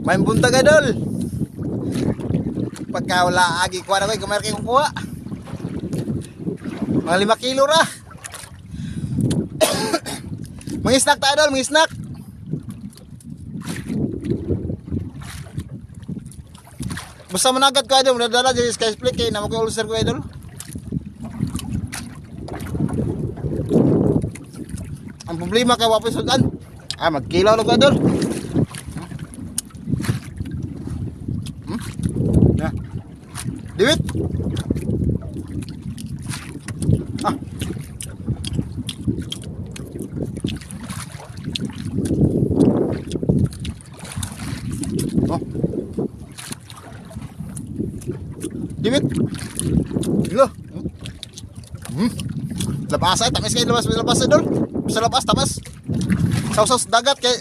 May buntag idol. Pagka wala agi kuha na ko, kamay kay kukuha. Mga 5 kilo ra. Mga snack ta idol, mga snack. Basta managat ko idol, madadala dyan sky split kay naman ko ulcer ko idol. Ang problema kay wapis sudan. Magkilaw lang ko idol. Ya. Diwit. Oh. Diwit. Gila. Labas ay tamis kay labas idol. Sa labas tamis. Saus dagat kay